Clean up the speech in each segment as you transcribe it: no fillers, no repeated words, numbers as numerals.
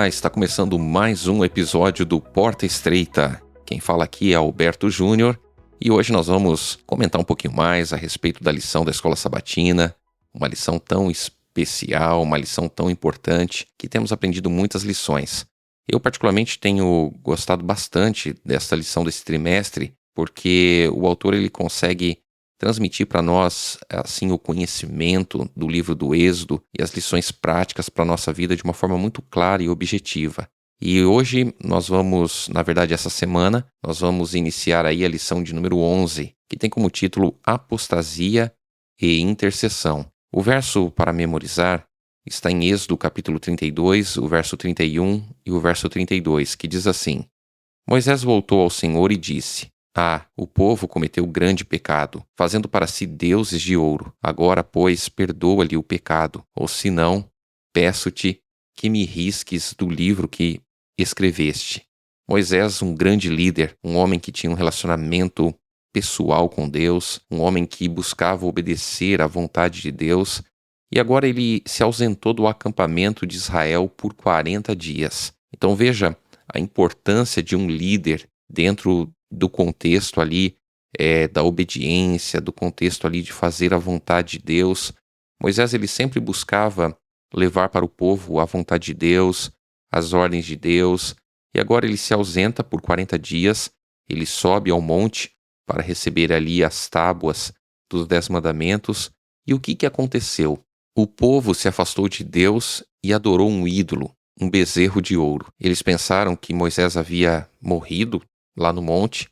Olá, está começando mais um episódio do Porta Estreita. Quem fala aqui é Alberto Júnior e hoje nós vamos comentar um pouquinho mais a respeito da lição da Escola Sabatina, uma lição tão especial, uma lição tão importante que temos aprendido muitas lições. Eu particularmente tenho gostado bastante desta lição desse trimestre porque o autor ele consegue transmitir para nós assim o conhecimento do livro do Êxodo e as lições práticas para a nossa vida de uma forma muito clara e objetiva. E hoje nós vamos, na verdade essa semana, nós vamos iniciar aí a lição de número 11, que tem como título Apostasia e Intercessão. O verso para memorizar está em Êxodo capítulo 32, o verso 31 e o verso 32, que diz assim: Moisés voltou ao Senhor e disse: o povo cometeu grande pecado, fazendo para si deuses de ouro. Agora, pois, perdoa-lhe o pecado, ou se não, peço-te que me risques do livro que escreveste. Moisés, um grande líder, um homem que tinha um relacionamento pessoal com Deus, um homem que buscava obedecer à vontade de Deus, e agora ele se ausentou do acampamento de Israel por 40 dias. Então veja a importância de um líder dentro do contexto ali da obediência, do contexto ali de fazer a vontade de Deus. Moisés ele sempre buscava levar para o povo a vontade de Deus, as ordens de Deus, e agora ele se ausenta por 40 dias, ele sobe ao monte para receber ali as tábuas dos 10 mandamentos, e o que aconteceu? O povo se afastou de Deus e adorou um ídolo, um bezerro de ouro. Eles pensaram que Moisés havia morrido lá no monte,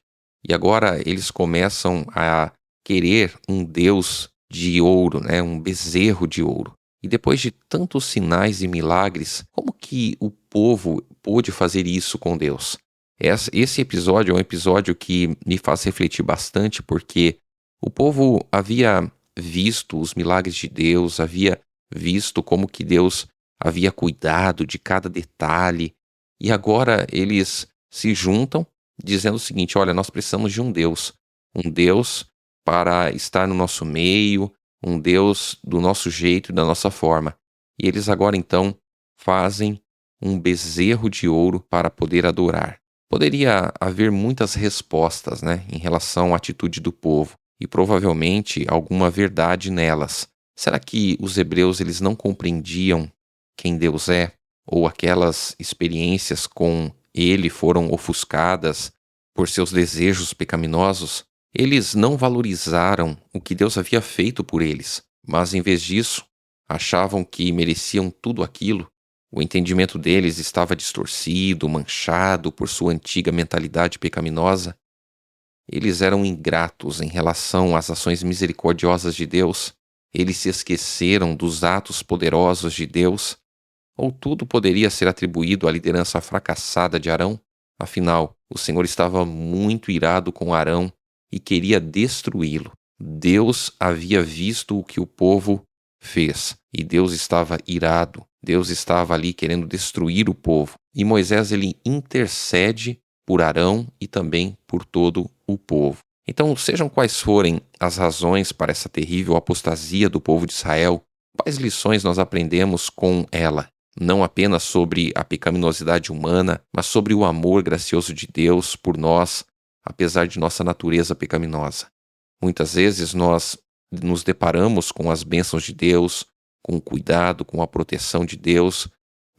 e agora eles começam a querer um Deus de ouro, um bezerro de ouro. E depois de tantos sinais e milagres, como que o povo pôde fazer isso com Deus? Esse episódio é um episódio que me faz refletir bastante, porque o povo havia visto os milagres de Deus, havia visto como que Deus havia cuidado de cada detalhe, e agora eles se juntam dizendo o seguinte: olha, nós precisamos de um Deus para estar no nosso meio, um Deus do nosso jeito e da nossa forma. E eles agora então fazem um bezerro de ouro para poder adorar. Poderia haver muitas respostas, em relação à atitude do povo, e provavelmente alguma verdade nelas. Será que os hebreus eles não compreendiam quem Deus é? Ou aquelas experiências com Ele foram ofuscadas por seus desejos pecaminosos? Eles não valorizaram o que Deus havia feito por eles, mas em vez disso, achavam que mereciam tudo aquilo. O entendimento deles estava distorcido, manchado por sua antiga mentalidade pecaminosa. Eles eram ingratos em relação às ações misericordiosas de Deus. Eles se esqueceram dos atos poderosos de Deus. Ou tudo poderia ser atribuído à liderança fracassada de Arão? Afinal, o Senhor estava muito irado com Arão e queria destruí-lo. Deus havia visto o que o povo fez e Deus estava irado. Deus estava ali querendo destruir o povo. E Moisés ele intercede por Arão e também por todo o povo. Então, sejam quais forem as razões para essa terrível apostasia do povo de Israel, quais lições nós aprendemos com ela? Não apenas sobre a pecaminosidade humana, mas sobre o amor gracioso de Deus por nós, apesar de nossa natureza pecaminosa. Muitas vezes nós nos deparamos com as bênçãos de Deus, com o cuidado, com a proteção de Deus,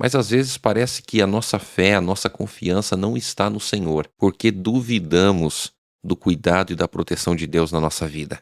mas às vezes parece que a nossa fé, a nossa confiança não está no Senhor, porque duvidamos do cuidado e da proteção de Deus na nossa vida.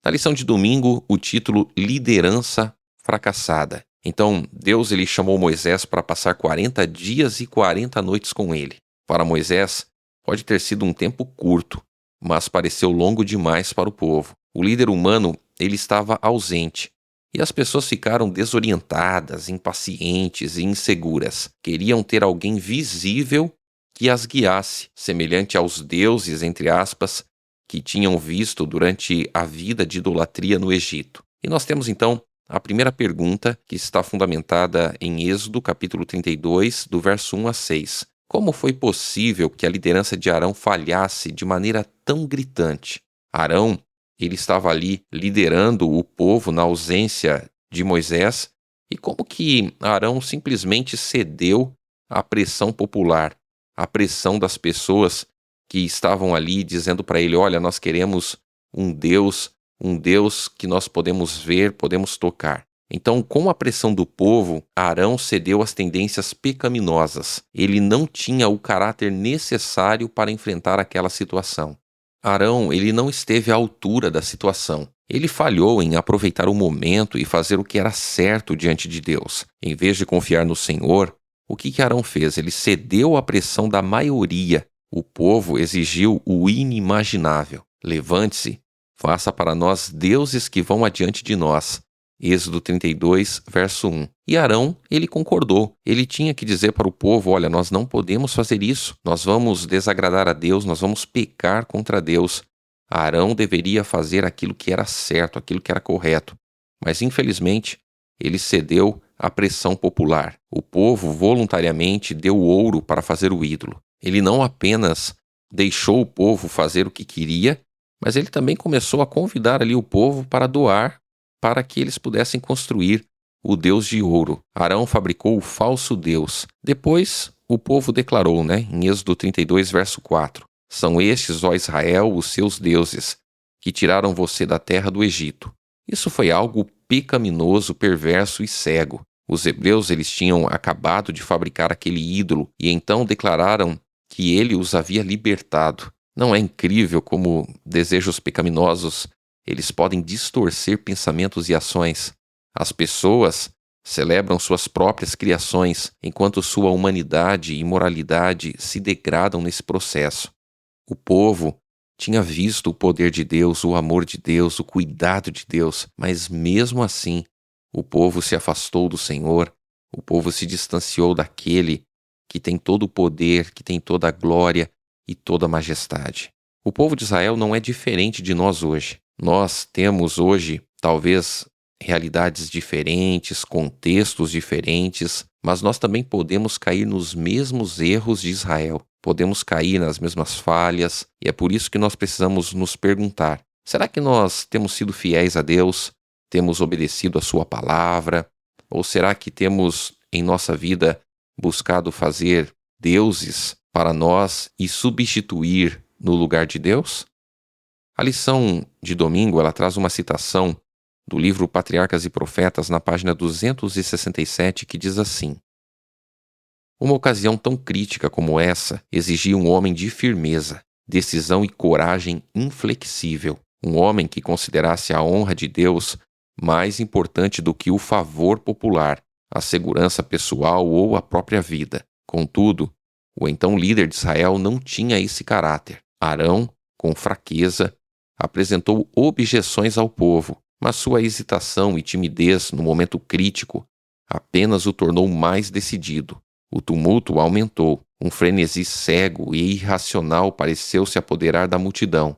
Na lição de domingo, o título Liderança Fracassada. Então, Deus ele chamou Moisés para passar 40 dias e 40 noites com ele. Para Moisés, pode ter sido um tempo curto, mas pareceu longo demais para o povo. O líder humano ele estava ausente, e as pessoas ficaram desorientadas, impacientes e inseguras. Queriam ter alguém visível que as guiasse, semelhante aos deuses, entre aspas, que tinham visto durante a vida de idolatria no Egito. E nós temos então a primeira pergunta, que está fundamentada em Êxodo, capítulo 32, do verso 1 a 6. Como foi possível que a liderança de Arão falhasse de maneira tão gritante? Arão, ele estava ali liderando o povo na ausência de Moisés, e como que Arão simplesmente cedeu a pressão popular, a pressão das pessoas que estavam ali dizendo para ele: olha, nós queremos um Deus que nós podemos ver, podemos tocar. Então, com a pressão do povo, Arão cedeu às tendências pecaminosas. Ele não tinha o caráter necessário para enfrentar aquela situação. Arão, ele não esteve à altura da situação. Ele falhou em aproveitar o momento e fazer o que era certo diante de Deus. Em vez de confiar no Senhor, o que Arão fez? Ele cedeu à pressão da maioria. O povo exigiu o inimaginável. Levante-se, faça para nós deuses que vão adiante de nós. Êxodo 32, verso 1. E Arão, ele concordou. Ele tinha que dizer para o povo: olha, nós não podemos fazer isso. Nós vamos desagradar a Deus, nós vamos pecar contra Deus. Arão deveria fazer aquilo que era certo, aquilo que era correto. Mas, infelizmente, ele cedeu à pressão popular. O povo voluntariamente deu ouro para fazer o ídolo. Ele não apenas deixou o povo fazer o que queria, mas ele também começou a convidar ali o povo para doar, para que eles pudessem construir o Deus de ouro. Arão fabricou o falso Deus. Depois, o povo declarou, em Êxodo 32, verso 4, são estes, ó Israel, os seus deuses, que tiraram você da terra do Egito. Isso foi algo pecaminoso, perverso e cego. Os hebreus, eles tinham acabado de fabricar aquele ídolo e então declararam que ele os havia libertado. Não é incrível como desejos pecaminosos eles podem distorcer pensamentos e ações? As pessoas celebram suas próprias criações, enquanto sua humanidade e moralidade se degradam nesse processo. O povo tinha visto o poder de Deus, o amor de Deus, o cuidado de Deus, mas mesmo assim, o povo se afastou do Senhor, o povo se distanciou daquele que tem todo o poder, que tem toda a glória e toda a majestade. O povo de Israel não é diferente de nós hoje. Nós temos hoje, talvez, realidades diferentes, contextos diferentes, mas nós também podemos cair nos mesmos erros de Israel. Podemos cair nas mesmas falhas, e é por isso que nós precisamos nos perguntar: será que nós temos sido fiéis a Deus? Temos obedecido a sua palavra? Ou será que temos, em nossa vida, buscado fazer deuses para nós e substituir no lugar de Deus? A lição de domingo, ela traz uma citação do livro Patriarcas e Profetas, na página 267, que diz assim: uma ocasião tão crítica como essa exigia um homem de firmeza, decisão e coragem inflexível, um homem que considerasse a honra de Deus mais importante do que o favor popular, a segurança pessoal ou a própria vida. Contudo, o então líder de Israel não tinha esse caráter. Arão, com fraqueza, apresentou objeções ao povo, mas sua hesitação e timidez no momento crítico apenas o tornou mais decidido. O tumulto aumentou, um frenesi cego e irracional pareceu se apoderar da multidão.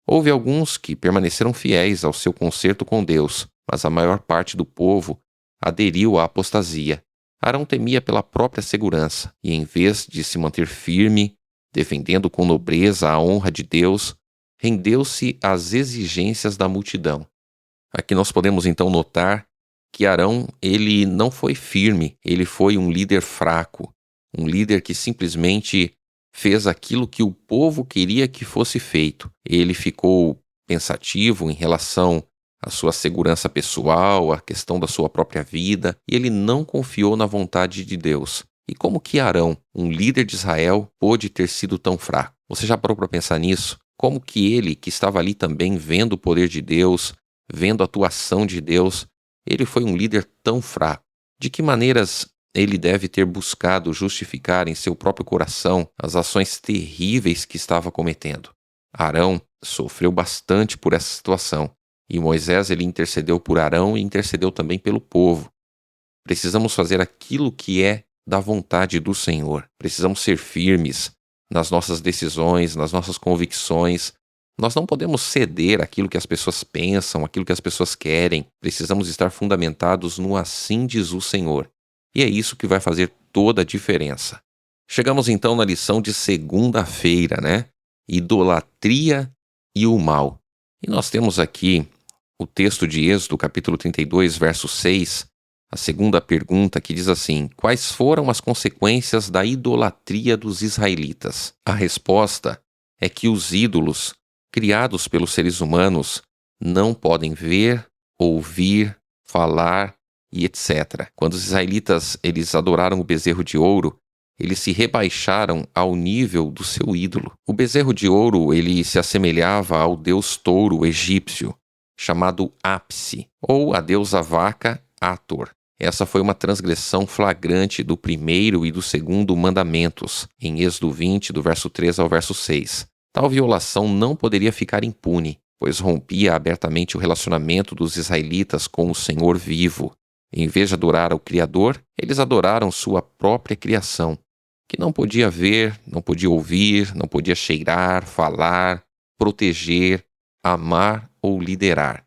Houve alguns que permaneceram fiéis ao seu concerto com Deus, mas a maior parte do povo aderiu à apostasia. Arão temia pela própria segurança, e em vez de se manter firme, defendendo com nobreza a honra de Deus, rendeu-se às exigências da multidão. Aqui nós podemos então notar que Arão, ele não foi firme, ele foi um líder fraco, um líder que simplesmente fez aquilo que o povo queria que fosse feito. Ele ficou pensativo em relação à sua segurança pessoal, à questão da sua própria vida, e ele não confiou na vontade de Deus. E como que Arão, um líder de Israel, pôde ter sido tão fraco? Você já parou para pensar nisso? Como que ele, que estava ali também vendo o poder de Deus, vendo a atuação de Deus, ele foi um líder tão fraco? De que maneiras ele deve ter buscado justificar em seu próprio coração as ações terríveis que estava cometendo? Arão sofreu bastante por essa situação, e Moisés ele intercedeu por Arão e intercedeu também pelo povo. Precisamos fazer aquilo que é da vontade do Senhor. Precisamos ser firmes nas nossas decisões, nas nossas convicções. Nós não podemos ceder àquilo que as pessoas pensam, àquilo que as pessoas querem. Precisamos estar fundamentados no assim diz o Senhor. E é isso que vai fazer toda a diferença. Chegamos então na lição de segunda-feira, Idolatria e o mal. E nós temos aqui o texto de Êxodo, capítulo 32, verso 6. A segunda pergunta que diz assim: quais foram as consequências da idolatria dos israelitas? A resposta é que os ídolos, criados pelos seres humanos, não podem ver, ouvir, falar e etc. Quando os israelitas eles adoraram o bezerro de ouro, eles se rebaixaram ao nível do seu ídolo. O bezerro de ouro ele se assemelhava ao deus touro egípcio, chamado Apse, ou a deusa vaca Hathor. Essa foi uma transgressão flagrante do primeiro e do segundo mandamentos, em Êxodo 20, do verso 3 ao verso 6. Tal violação não poderia ficar impune, pois rompia abertamente o relacionamento dos israelitas com o Senhor vivo. Em vez de adorar ao Criador, eles adoraram sua própria criação, que não podia ver, não podia ouvir, não podia cheirar, falar, proteger, amar ou liderar.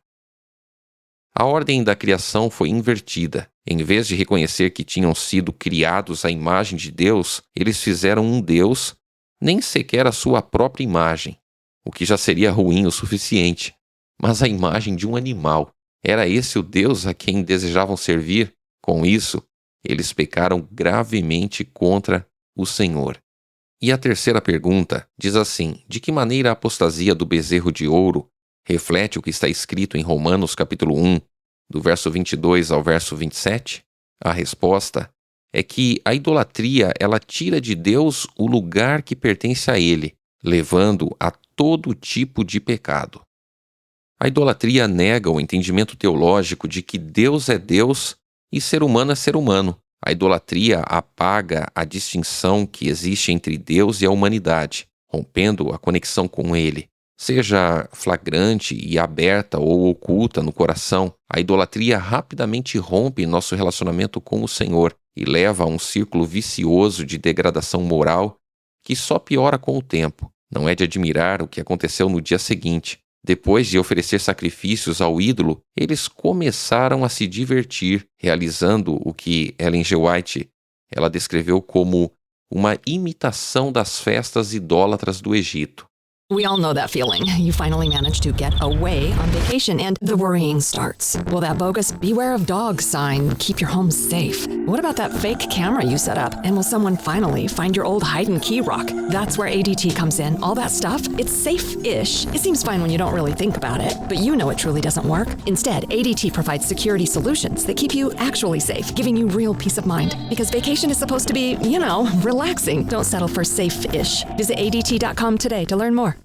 A ordem da criação foi invertida. Em vez de reconhecer que tinham sido criados à imagem de Deus, eles fizeram um Deus, nem sequer a sua própria imagem, o que já seria ruim o suficiente, mas a imagem de um animal. Era esse o Deus a quem desejavam servir? Com isso, eles pecaram gravemente contra o Senhor. E a terceira pergunta diz assim: de que maneira a apostasia do bezerro de ouro reflete o que está escrito em Romanos capítulo 1, do verso 22 ao verso 27? A resposta é que a idolatria ela tira de Deus o lugar que pertence a Ele, levando a todo tipo de pecado. A idolatria nega o entendimento teológico de que Deus é Deus e ser humano é ser humano. A idolatria apaga a distinção que existe entre Deus e a humanidade, rompendo a conexão com Ele. Seja flagrante e aberta ou oculta no coração, a idolatria rapidamente rompe nosso relacionamento com o Senhor e leva a um círculo vicioso de degradação moral que só piora com o tempo. Não é de admirar o que aconteceu no dia seguinte. Depois de oferecer sacrifícios ao ídolo, eles começaram a se divertir, realizando o que Ellen G. White ela descreveu como uma imitação das festas idólatras do Egito. We all know that feeling. You finally manage to get away on vacation and the worrying starts. Will that bogus "beware of dogs" sign keep your home safe? What about that fake camera you set up? And will someone finally find your old hide and key rock? That's where ADT comes in. All that stuff, it's safe-ish. It seems fine when you don't really think about it, but you know it truly doesn't work. Instead, ADT provides security solutions that keep you actually safe, giving you real peace of mind. Because vacation is supposed to be, relaxing. Don't settle for safe-ish. Visit ADT.com today to learn more.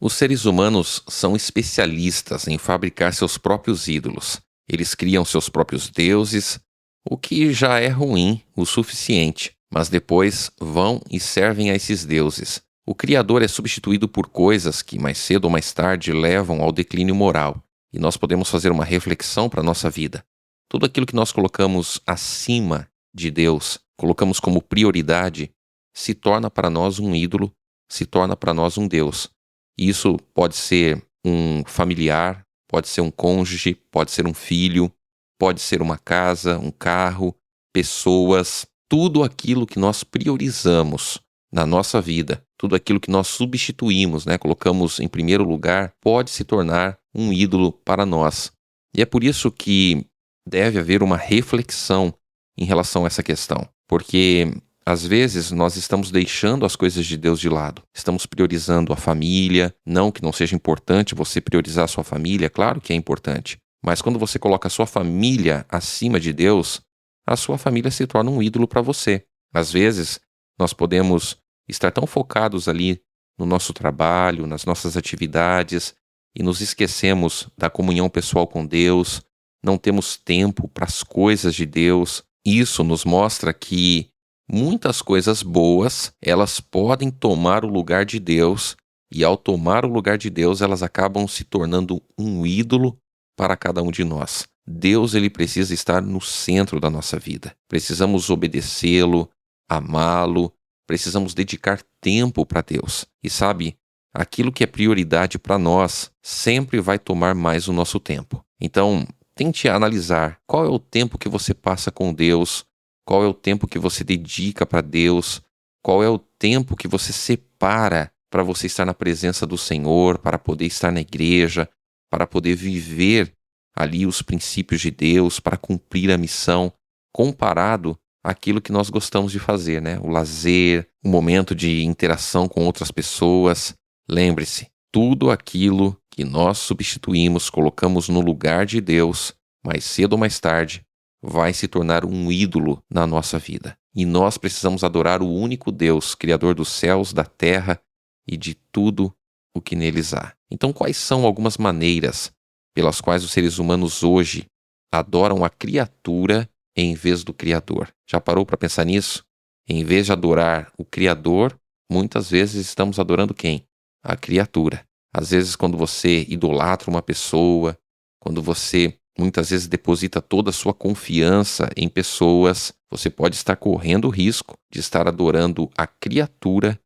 Os seres humanos são especialistas em fabricar seus próprios ídolos. Eles criam seus próprios deuses, o que já é ruim o suficiente, mas depois vão e servem a esses deuses. O Criador é substituído por coisas que mais cedo ou mais tarde levam ao declínio moral, e nós podemos fazer uma reflexão para a nossa vida. Tudo aquilo que nós colocamos acima de Deus, colocamos como prioridade, se torna para nós um ídolo, se torna para nós um Deus. Isso pode ser um familiar, pode ser um cônjuge, pode ser um filho, pode ser uma casa, um carro, pessoas. Tudo aquilo que nós priorizamos na nossa vida, tudo aquilo que nós substituímos, colocamos em primeiro lugar, pode se tornar um ídolo para nós. E é por isso que deve haver uma reflexão em relação a essa questão, porque às vezes nós estamos deixando as coisas de Deus de lado. Estamos priorizando a família. Não que não seja importante você priorizar a sua família, claro que é importante. Mas quando você coloca a sua família acima de Deus, a sua família se torna um ídolo para você. Às vezes nós podemos estar tão focados ali no nosso trabalho, nas nossas atividades, e nos esquecemos da comunhão pessoal com Deus, não temos tempo para as coisas de Deus. Isso nos mostra que muitas coisas boas, elas podem tomar o lugar de Deus, e ao tomar o lugar de Deus, elas acabam se tornando um ídolo para cada um de nós. Deus, ele precisa estar no centro da nossa vida. Precisamos obedecê-lo, amá-lo, precisamos dedicar tempo para Deus. E sabe, aquilo que é prioridade para nós sempre vai tomar mais o nosso tempo. Então, tente analisar qual é o tempo que você passa com Deus, qual é o tempo que você dedica para Deus? Qual é o tempo que você separa para você estar na presença do Senhor, para poder estar na igreja, para poder viver ali os princípios de Deus para cumprir a missão, comparado àquilo que nós gostamos de fazer, né? O lazer, o momento de interação com outras pessoas. Lembre-se, tudo aquilo que nós substituímos, colocamos no lugar de Deus, mais cedo ou mais tarde, vai se tornar um ídolo na nossa vida. E nós precisamos adorar o único Deus, Criador dos céus, da terra e de tudo o que neles há. Então, quais são algumas maneiras pelas quais os seres humanos hoje adoram a criatura em vez do Criador? Já parou para pensar nisso? Em vez de adorar o Criador, muitas vezes estamos adorando quem? A criatura. Às vezes, quando você idolatra uma pessoa, quando você muitas vezes deposita toda a sua confiança em pessoas, você pode estar correndo o risco de estar adorando a criatura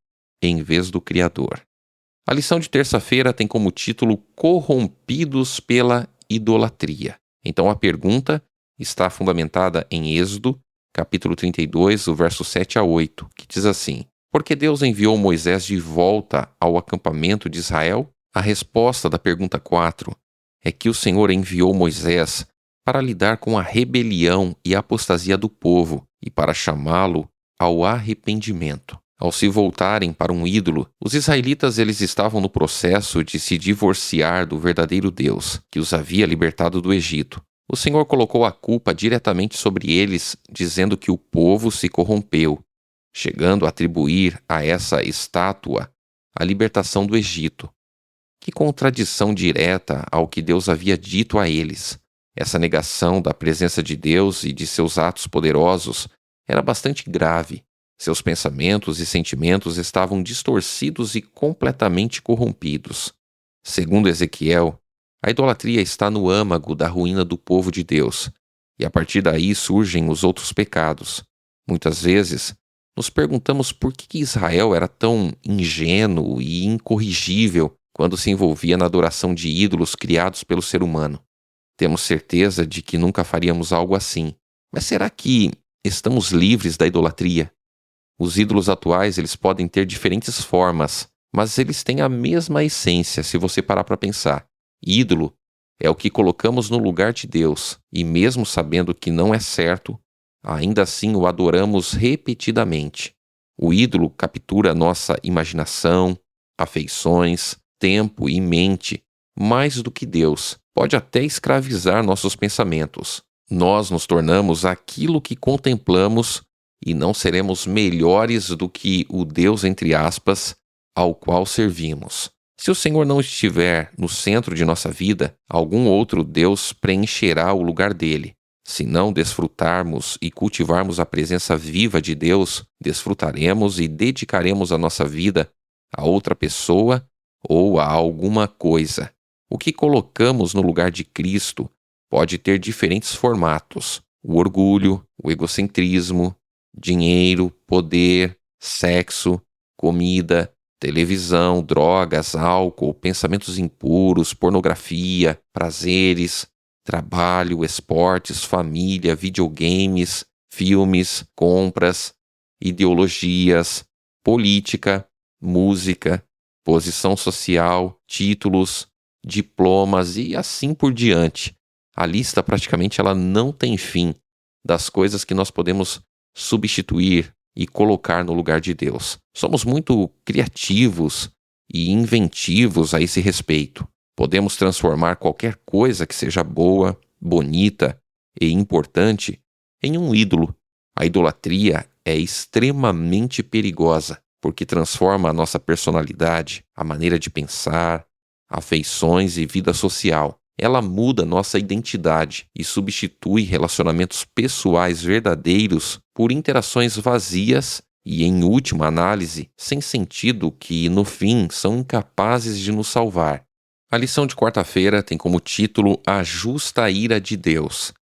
em vez do Criador. A lição de terça-feira tem como título Corrompidos pela Idolatria. Então a pergunta está fundamentada em Êxodo, capítulo 32, o verso 7 a 8, que diz assim: Por que Deus enviou Moisés de volta ao acampamento de Israel? A resposta da pergunta 4 é que o Senhor enviou Moisés para lidar com a rebelião e a apostasia do povo e para chamá-lo ao arrependimento. Ao se voltarem para um ídolo, os israelitas eles estavam no processo de se divorciar do verdadeiro Deus, que os havia libertado do Egito. O Senhor colocou a culpa diretamente sobre eles, dizendo que o povo se corrompeu, chegando a atribuir a essa estátua a libertação do Egito. Que contradição direta ao que Deus havia dito a eles. Essa negação da presença de Deus e de seus atos poderosos era bastante grave. Seus pensamentos e sentimentos estavam distorcidos e completamente corrompidos. Segundo Ezequiel, a idolatria está no âmago da ruína do povo de Deus, e a partir daí surgem os outros pecados. Muitas vezes, nos perguntamos por que Israel era tão ingênuo e incorrigível quando se envolvia na adoração de ídolos criados pelo ser humano. Temos certeza de que nunca faríamos algo assim. Mas será que estamos livres da idolatria? Os ídolos atuais eles podem ter diferentes formas, mas eles têm a mesma essência se você parar para pensar. Ídolo é o que colocamos no lugar de Deus, e mesmo sabendo que não é certo, ainda assim o adoramos repetidamente. O ídolo captura nossa imaginação, afeições, tempo e mente, mais do que Deus. Pode até escravizar nossos pensamentos. Nós nos tornamos aquilo que contemplamos e não seremos melhores do que o Deus, entre aspas, ao qual servimos. Se o Senhor não estiver no centro de nossa vida, algum outro Deus preencherá o lugar dele. Se não desfrutarmos e cultivarmos a presença viva de Deus, desfrutaremos e dedicaremos a nossa vida a outra pessoa ou a alguma coisa. O que colocamos no lugar de Cristo pode ter diferentes formatos: o orgulho, o egocentrismo, dinheiro, poder, sexo, comida, televisão, drogas, álcool, pensamentos impuros, pornografia, prazeres, trabalho, esportes, família, videogames, filmes, compras, ideologias, política, música, posição social, títulos, diplomas e assim por diante. A lista praticamente ela não tem fim das coisas que nós podemos substituir e colocar no lugar de Deus. Somos muito criativos e inventivos a esse respeito. Podemos transformar qualquer coisa que seja boa, bonita e importante em um ídolo. A idolatria é extremamente perigosa, porque transforma a nossa personalidade, a maneira de pensar, afeições e vida social. Ela muda nossa identidade e substitui relacionamentos pessoais verdadeiros por interações vazias e, em última análise, sem sentido que, no fim, são incapazes de nos salvar. A lição de quarta-feira tem como título A Justa Ira de Deus.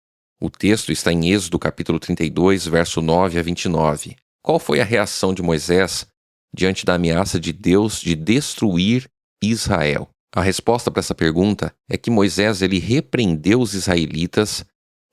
O texto está em Êxodo capítulo 32, verso 9 a 29. Qual foi a reação de Moisés diante da ameaça de Deus de destruir Israel? A resposta para essa pergunta é que Moisés ele repreendeu os israelitas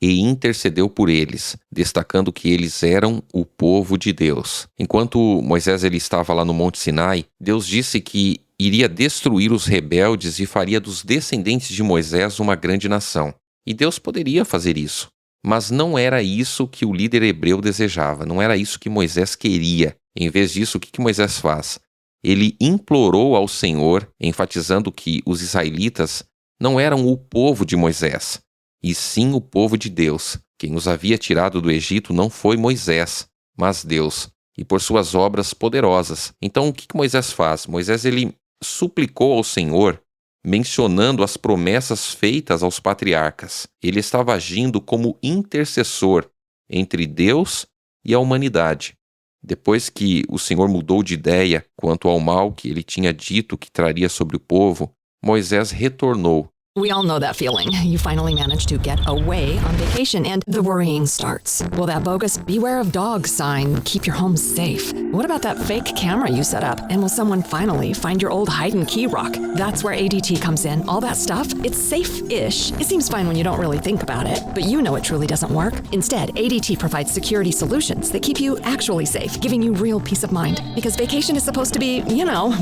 e intercedeu por eles, destacando que eles eram o povo de Deus. Enquanto Moisés ele estava lá no Monte Sinai, Deus disse que iria destruir os rebeldes e faria dos descendentes de Moisés uma grande nação. E Deus poderia fazer isso. Mas não era isso que o líder hebreu desejava, não era isso que Moisés queria. Em vez disso, o que Moisés faz? Ele implorou ao Senhor, enfatizando que os israelitas não eram o povo de Moisés, e sim o povo de Deus. Quem os havia tirado do Egito não foi Moisés, mas Deus, e por suas obras poderosas. Então, o que Moisés faz? Moisés ele suplicou ao Senhor, mencionando as promessas feitas aos patriarcas. Ele estava agindo como intercessor entre Deus e a humanidade. Depois que o Senhor mudou de ideia quanto ao mal que ele tinha dito que traria sobre o povo, Moisés retornou. We all know that feeling. You finally manage to get away on vacation and the worrying starts. Will that bogus "Beware of Dogs" sign keep your home safe? What about that fake camera you set up? And will someone finally find your old hide and key rock? That's where ADT comes in. All that stuff, it's safe-ish. It seems fine when you don't really think about it, but you know it truly doesn't work. Instead, ADT provides security solutions that keep you actually safe, giving you real peace of mind. Because vacation is supposed to be,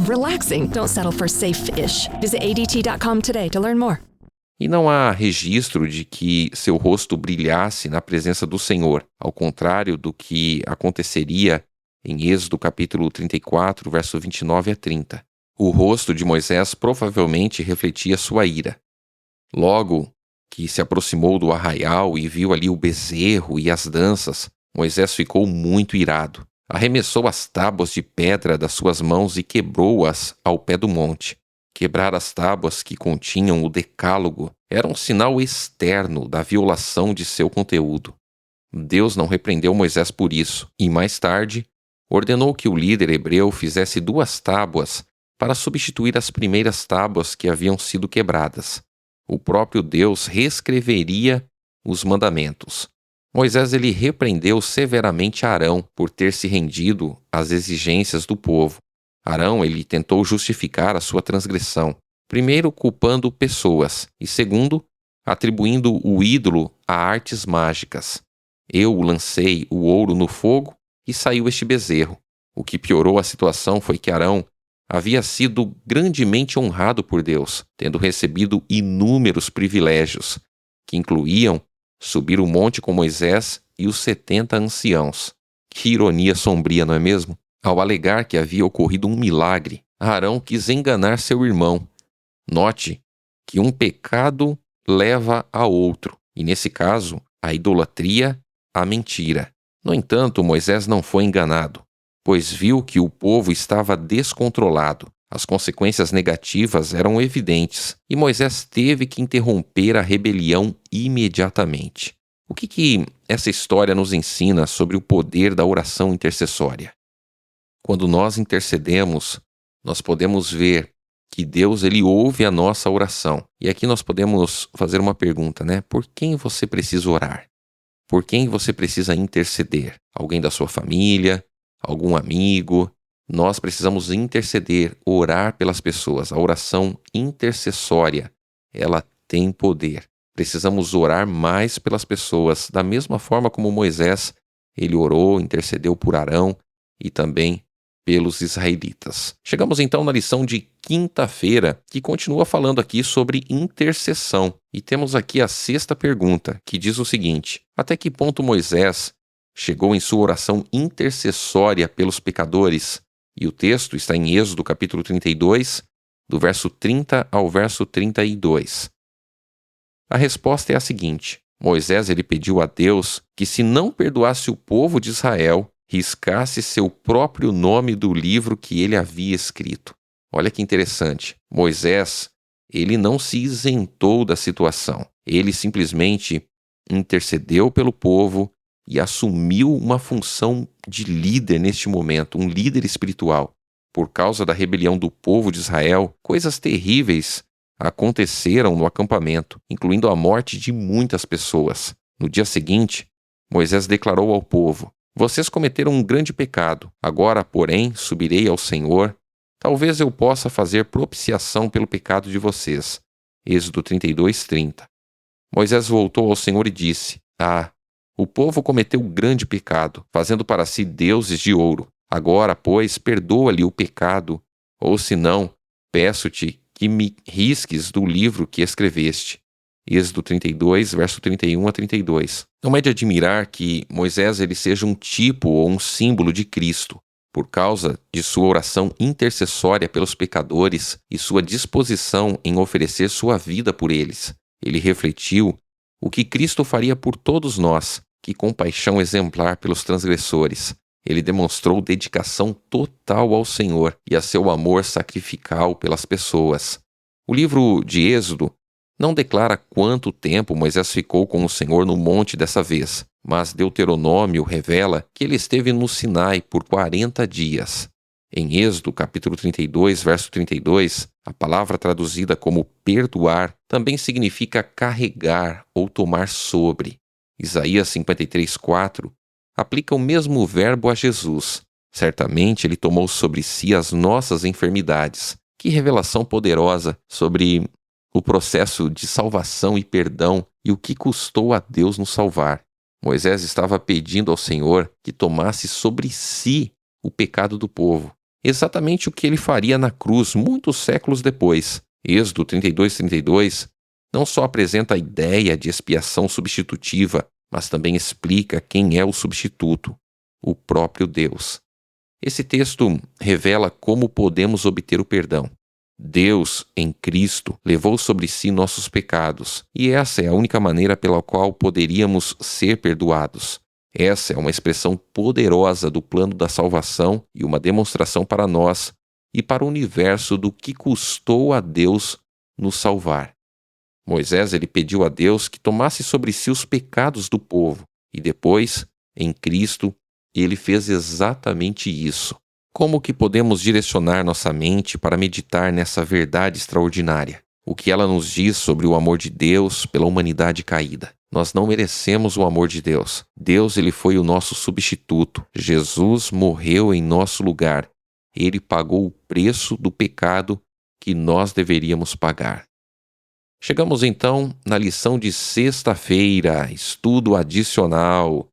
relaxing. Don't settle for safe-ish. Visit ADT.com today to learn more. E não há registro de que seu rosto brilhasse na presença do Senhor, ao contrário do que aconteceria em Êxodo capítulo 34, verso 29 a 30. O rosto de Moisés provavelmente refletia sua ira. Logo que se aproximou do arraial e viu ali o bezerro e as danças, Moisés ficou muito irado. Arremessou as tábuas de pedra das suas mãos e quebrou-as ao pé do monte. Quebrar as tábuas que continham o decálogo era um sinal externo da violação de seu conteúdo. Deus não repreendeu Moisés por isso, e mais tarde, ordenou que o líder hebreu fizesse 2 tábuas para substituir as primeiras tábuas que haviam sido quebradas. O próprio Deus reescreveria os mandamentos. Moisés ele repreendeu severamente Arão por ter se rendido às exigências do povo. Arão ele tentou justificar a sua transgressão, primeiro culpando pessoas e segundo, atribuindo o ídolo a artes mágicas. Eu lancei o ouro no fogo e saiu este bezerro. O que piorou a situação foi que Arão havia sido grandemente honrado por Deus, tendo recebido inúmeros privilégios, que incluíam subir o monte com Moisés e os 70 anciãos. Que ironia sombria, não é mesmo? Ao alegar que havia ocorrido um milagre, Arão quis enganar seu irmão. Note que um pecado leva a outro, e nesse caso, a idolatria, a mentira. No entanto, Moisés não foi enganado, pois viu que o povo estava descontrolado. As consequências negativas eram evidentes, e Moisés teve que interromper a rebelião imediatamente. O que essa história nos ensina sobre o poder da oração intercessória? Quando nós intercedemos, nós podemos ver que Deus ele ouve a nossa oração. E aqui nós podemos fazer uma pergunta, né? Por quem você precisa orar? Por quem você precisa interceder? Alguém da sua família? Algum amigo? Nós precisamos interceder, orar pelas pessoas. A oração intercessória, ela tem poder. Precisamos orar mais pelas pessoas, da mesma forma como Moisés, ele orou, intercedeu por Arão e também pelos israelitas. Chegamos então na lição de quinta-feira, que continua falando aqui sobre intercessão. E temos aqui a 6ª pergunta, que diz o seguinte: até que ponto Moisés chegou em sua oração intercessória pelos pecadores? E o texto está em Êxodo capítulo 32, do verso 30 ao verso 32. A resposta é a seguinte: Moisés ele pediu a Deus que, se não perdoasse o povo de Israel, riscasse seu próprio nome do livro que ele havia escrito. Olha que interessante. Moisés, ele não se isentou da situação. Ele simplesmente intercedeu pelo povo e assumiu uma função de líder neste momento, um líder espiritual. Por causa da rebelião do povo de Israel, coisas terríveis aconteceram no acampamento, incluindo a morte de muitas pessoas. No dia seguinte, Moisés declarou ao povo: vocês cometeram um grande pecado. Agora, porém, subirei ao Senhor. Talvez eu possa fazer propiciação pelo pecado de vocês. Êxodo 32, 30. Moisés voltou ao Senhor e disse: o povo cometeu grande pecado, fazendo para si deuses de ouro. Agora, pois, perdoa-lhe o pecado, ou se não, peço-te que me risques do livro que escreveste. Êxodo 32, verso 31 a 32. Não é de admirar que Moisés ele seja um tipo ou um símbolo de Cristo, por causa de sua oração intercessória pelos pecadores e sua disposição em oferecer sua vida por eles. Ele refletiu o que Cristo faria por todos nós, que compaixão exemplar pelos transgressores. Ele demonstrou dedicação total ao Senhor e a seu amor sacrificial pelas pessoas. O livro de Êxodo não declara quanto tempo Moisés ficou com o Senhor no monte dessa vez, mas Deuteronômio revela que ele esteve no Sinai por 40 dias. Em Êxodo, capítulo 32, verso 32, a palavra traduzida como perdoar também significa carregar ou tomar sobre. Isaías 53, 4 aplica o mesmo verbo a Jesus. Certamente ele tomou sobre si as nossas enfermidades. Que revelação poderosa sobre o processo de salvação e perdão e o que custou a Deus nos salvar. Moisés estava pedindo ao Senhor que tomasse sobre si o pecado do povo. Exatamente o que ele faria na cruz muitos séculos depois. Êxodo 32, 32 não só apresenta a ideia de expiação substitutiva, mas também explica quem é o substituto, o próprio Deus. Esse texto revela como podemos obter o perdão. Deus, em Cristo, levou sobre si nossos pecados, e essa é a única maneira pela qual poderíamos ser perdoados. Essa é uma expressão poderosa do plano da salvação e uma demonstração para nós e para o universo do que custou a Deus nos salvar. Moisés ele pediu a Deus que tomasse sobre si os pecados do povo, e depois, em Cristo, ele fez exatamente isso. Como que podemos direcionar nossa mente para meditar nessa verdade extraordinária? O que ela nos diz sobre o amor de Deus pela humanidade caída? Nós não merecemos o amor de Deus. Deus ele foi o nosso substituto. Jesus morreu em nosso lugar. Ele pagou o preço do pecado que nós deveríamos pagar. Chegamos então na lição de sexta-feira, estudo adicional.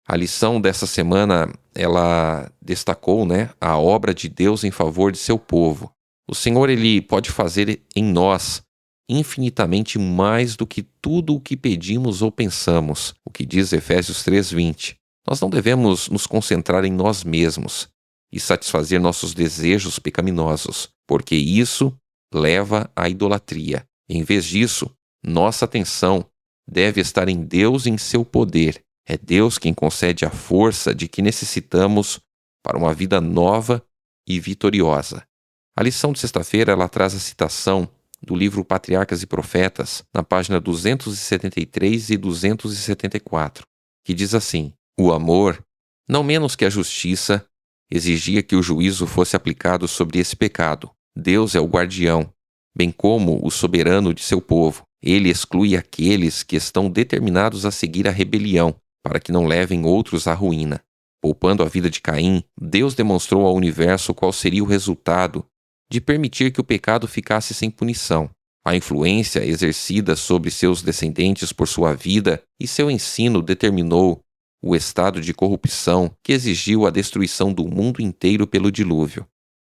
A lição dessa semana, ela destacou, a obra de Deus em favor de seu povo. O Senhor, ele pode fazer em nós infinitamente mais do que tudo o que pedimos ou pensamos, o que diz Efésios 3:20. Nós não devemos nos concentrar em nós mesmos e satisfazer nossos desejos pecaminosos, porque isso leva à idolatria. Em vez disso, nossa atenção deve estar em Deus e em seu poder. É Deus quem concede a força de que necessitamos para uma vida nova e vitoriosa. A lição de sexta-feira ela traz a citação do livro Patriarcas e Profetas, na página 273 e 274, que diz assim: o amor, não menos que a justiça, exigia que o juízo fosse aplicado sobre esse pecado. Deus é o guardião, bem como o soberano de seu povo. Ele exclui aqueles que estão determinados a seguir a rebelião, para que não levem outros à ruína. Poupando a vida de Caim, Deus demonstrou ao universo qual seria o resultado de permitir que o pecado ficasse sem punição. A influência exercida sobre seus descendentes por sua vida e seu ensino determinou o estado de corrupção que exigiu a destruição do mundo inteiro pelo dilúvio.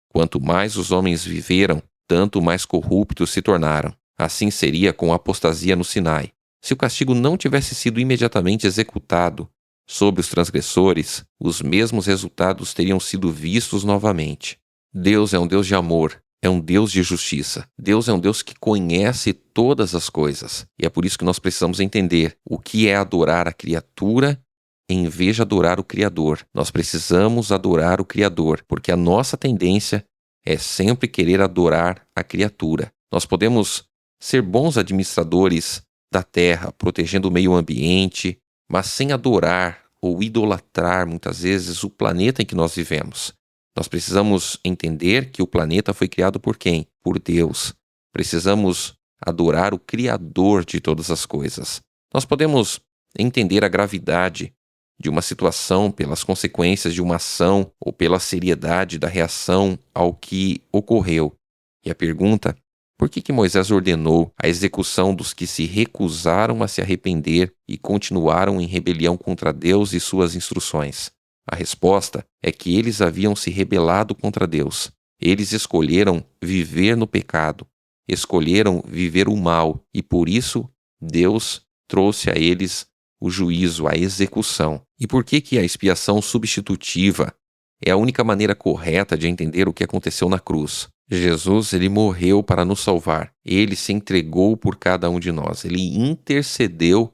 Quanto mais os homens viveram, tanto mais corruptos se tornaram. Assim seria com a apostasia no Sinai. Se o castigo não tivesse sido imediatamente executado sobre os transgressores, os mesmos resultados teriam sido vistos novamente. Deus é um Deus de amor, é um Deus de justiça. Deus é um Deus que conhece todas as coisas. E é por isso que nós precisamos entender o que é adorar a criatura em vez de adorar o Criador. Nós precisamos adorar o Criador, porque a nossa tendência é sempre querer adorar a criatura. Nós podemos ser bons administradores da terra, protegendo o meio ambiente, mas sem adorar ou idolatrar muitas vezes o planeta em que nós vivemos. Nós precisamos entender que o planeta foi criado por quem? Por Deus. Precisamos adorar o Criador de todas as coisas. Nós podemos entender a gravidade de uma situação pelas consequências de uma ação ou pela seriedade da reação ao que ocorreu. E a pergunta: por que Moisés ordenou a execução dos que se recusaram a se arrepender e continuaram em rebelião contra Deus e suas instruções? A resposta é que eles haviam se rebelado contra Deus. Eles escolheram viver no pecado escolheram viver o mal e por isso Deus trouxe a eles o juízo, a execução. E por que a expiação substitutiva é a única maneira correta de entender o que aconteceu na cruz? Jesus, ele morreu para nos salvar. Ele se entregou por cada um de nós. Ele intercedeu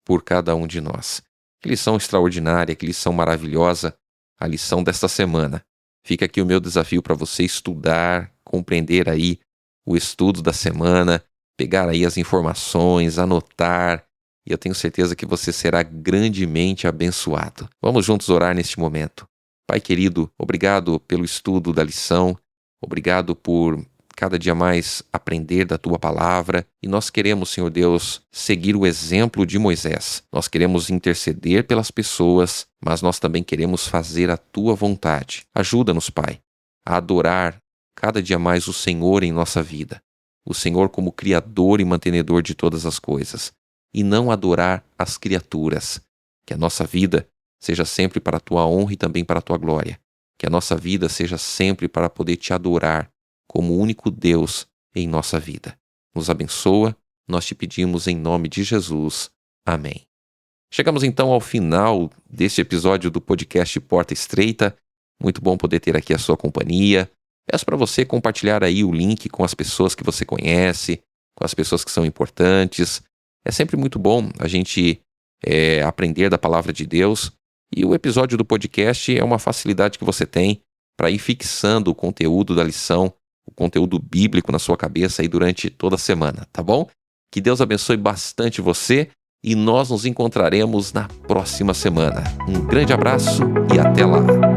por cada um de nós. Que lição extraordinária, que lição maravilhosa, a lição desta semana. Fica aqui o meu desafio para você estudar, compreender aí o estudo da semana, pegar aí as informações, anotar, e eu tenho certeza que você será grandemente abençoado. Vamos juntos orar neste momento. Pai querido, obrigado pelo estudo da lição, obrigado por cada dia mais aprender da Tua palavra, e nós queremos, Senhor Deus, seguir o exemplo de Moisés. Nós queremos interceder pelas pessoas, mas nós também queremos fazer a Tua vontade. Ajuda-nos, Pai, a adorar cada dia mais o Senhor em nossa vida, o Senhor como Criador e mantenedor de todas as coisas, e não adorar as criaturas. Que a nossa vida seja sempre para a Tua honra e também para a Tua glória. Que a nossa vida seja sempre para poder Te adorar como o único Deus em nossa vida. Nos abençoa, nós Te pedimos em nome de Jesus. Amém. Chegamos então ao final deste episódio do podcast Porta Estreita. Muito bom poder ter aqui a sua companhia. Peço para você compartilhar aí o link com as pessoas que você conhece, com as pessoas que são importantes. É sempre muito bom a gente aprender da palavra de Deus. E o episódio do podcast é uma facilidade que você tem para ir fixando o conteúdo da lição, o conteúdo bíblico na sua cabeça aí durante toda a semana, tá bom? Que Deus abençoe bastante você e nós nos encontraremos na próxima semana. Um grande abraço e até lá!